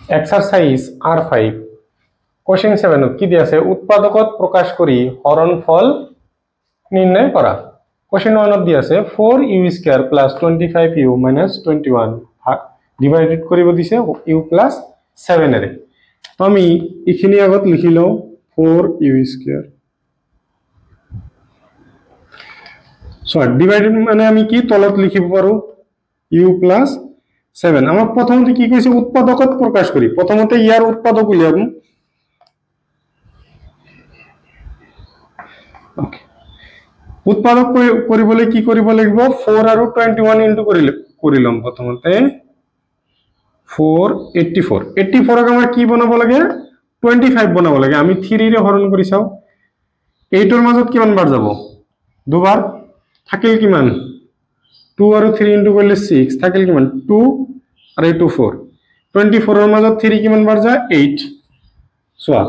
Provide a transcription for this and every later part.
Exercise R5 question 7 কি দি আছে উৎপাদকত প্রকাশ করি হরণফল নির্ণয় করা। কোশ্চেন 1 দি আছে 4u² + 25u - 21 ডিভাইডেড করিব দিছে u + 7 এর। তো আমি এখানে আগত লিখিলো 4u²। সো ডিভাইডেড মানে আমি কি তলত লিখিব পারো u + 7। আমরা প্রথমতে কি কইছে উৎপাদকত প্রকাশ করি, প্রথমতে ইয়ার উৎপাদক উলিয়াম। ওকে, উৎপাদক করিবলে কি করিব লাগিব 4 আর 21 ইনটু করিলাম। প্রথমতে 4 84 84 ক আমরা কি বানাবো লাগে 25 বানাবো লাগে। আমি 3 রে হরণ করি চাও 8 এর মাজত কিমান বার যাব দুবার থাকিল কিমান 2 আর 3 ইনটু করলে 6 থাকিল কিমান 2 আর 2 4 24 এর মাজত 3 কিমান বার যায় 8। সোয়া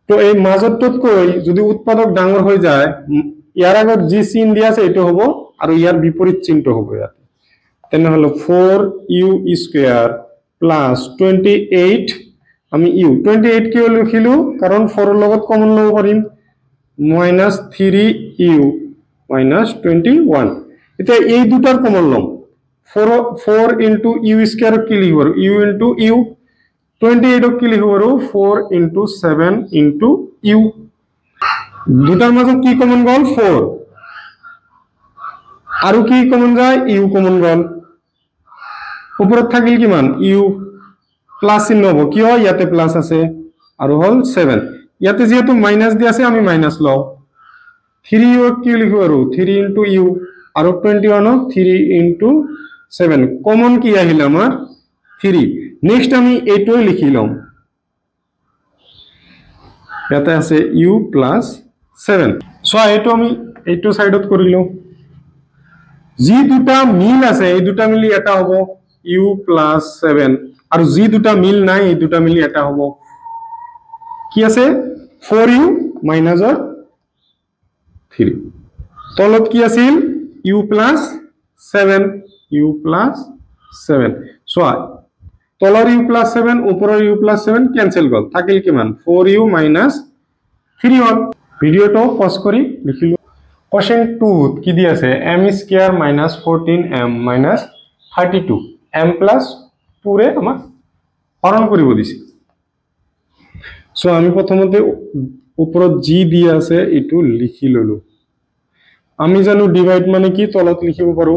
তো এই মাজতত কই যদি উৎপাদক ডাঙর হয়ে যায় ইয়ার আগত জি চিহ্ন দিয়া আছে এটা হবো আর ইয়ার বিপরীত চিহ্নটা হবো ইয়াতে। তেনে হলো 4u² + 28 আমি u 28 কি লিখিলো কারণ 4 এর লগত কমন লব পারিম -3u - 21। এটা এই দুটার কমন লম 4 ইনটু u² কি লিখব u ইনটু u 28 কি লিখব 4 ইনটু 7 ইনটু u। দুটার মাঝে কি কমন গল 4 আর কি কমন যায় u কমন গল। উপরে থাকিল কিমান u প্লাস চিহ্ন হবো কি হয় ইয়াতে প্লাস আছে আর হল 7। ইয়াতে যেহেতু মাইনাস দি আছে আমি মাইনাস লও 3u কি লিখব 3 ইনটু u আর 21 3 ইনটু 7 কমন কি আহিল আমার 3। নেক্সট আমি এইটোই লিখিলাম ইয়াতে আছে u + 7। সো এইটো আমি এইটো সাইডত করিলো জি দুটা মিল আছে এই দুটা মিলি এটা হবো u + 7 আর জি দুটা মিল নাই এই দুটা মিলি এটা হবো কি আছে 4u - 3। তলত কি আছিল u + 7 u + 7। সো তলৰ u + 7 উপৰৰ u + 7 ক্যান্সেল গল থাকিল কিমান 4u - 3 হল। ভিডিওটো পজ কৰি লিখিলো। কোশ্চেন 2 কি দি আছে m² - 14m - 32 m + 2 রে আমাক হরণ কৰিব দিছে। সো আমি প্ৰথমতে উপৰত জি দি আছে এটু লিখি ললো। আমি জানো ডিভাইড মানে কি তলত লিখিব পাৰো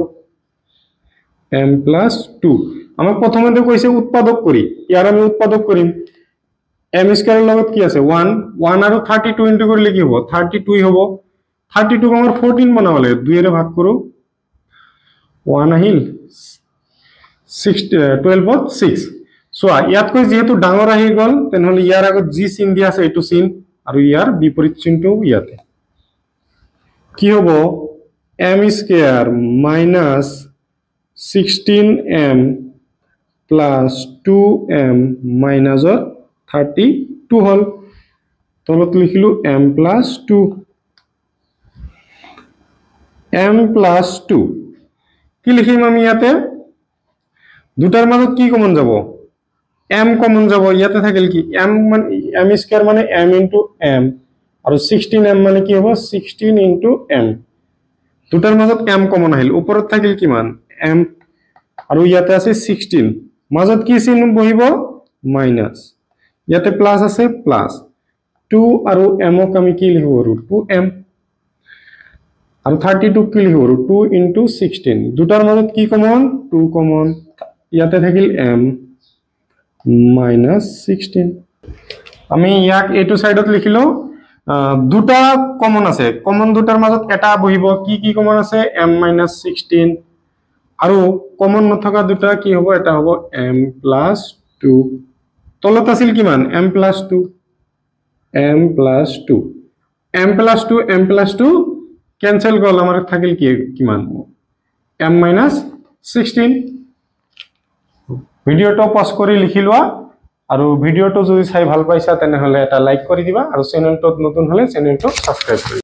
m + 2। আমাক প্ৰথমতে কৈছে উৎপাদক কৰি ইয়াৰ আমি উৎপাদক কৰিম m² এৰ লগত কি আছে 1 1 আৰু 32 ইনটু কৰিলে কি হ'ব 32 হ'ব। 32 ক আমাৰ 14 বনাব লাগে 2 এৰে ভাগ কৰো 1 আহিল 12 6। সো ইয়াত কই যেহেতু ডাঙৰ আহি গল তেনহলে ইয়াৰ আগত জি চিহ্ন দিয়া আছে এটু চিহ্ন আৰু ইয়াৰ বিপৰীত চিহ্নটো ইয়াতে কি হ'ব m² - 16m + 2m - 32 হল। তলত লিখিলো m + 2 m + 2 কি লিখিম আমি ইয়াতে দুটার মাজত কি কমন যাব m কমন যাব ইয়াতে থাকিল কি m m² মানে m ইনটু m আৰু 16m মানে কি হ'ব 16 ইনটু m। দুটাৰ মাজত m কমন আহিল উপৰত থাকিল কিমান m আৰু ইয়াতে আছে 16 মাজত কি চিহ্ন বহিব মাইনাস ইয়াতে প্লাস আছে প্লাস 2 আৰু m ক আমি কি লিখিব 2m আৰু 32 কি লিখিব 2 ইনটু 16 দুটার মাজত কি কমন 2 কমন ইয়াতে থাকিল m -16। আমি ইয়াক এইটো সাইডত লিখিলো দুটা কমন আছে কমন দুটার মাজত এটা বহিব কি কি কমন আছে m -16 আৰু কমন নথকা দুটা কি হ'ব এটা হ'ব m + 2। তলত আছিল কিমান m + 2 m + 2 m + 2 m + 2 cancel গল আমার থাকিল কি কিমান m -16। ভিডিওটো পজ কৰি লিখি লোৱা আৰু ভিডিওটো যদি চাই ভাল পাইছা তেনে হলে এটা লাইক কৰি দিবা আৰু চেনেলটো নতুন হলে চেনেলটো সাবস্ক্ৰাইব কৰি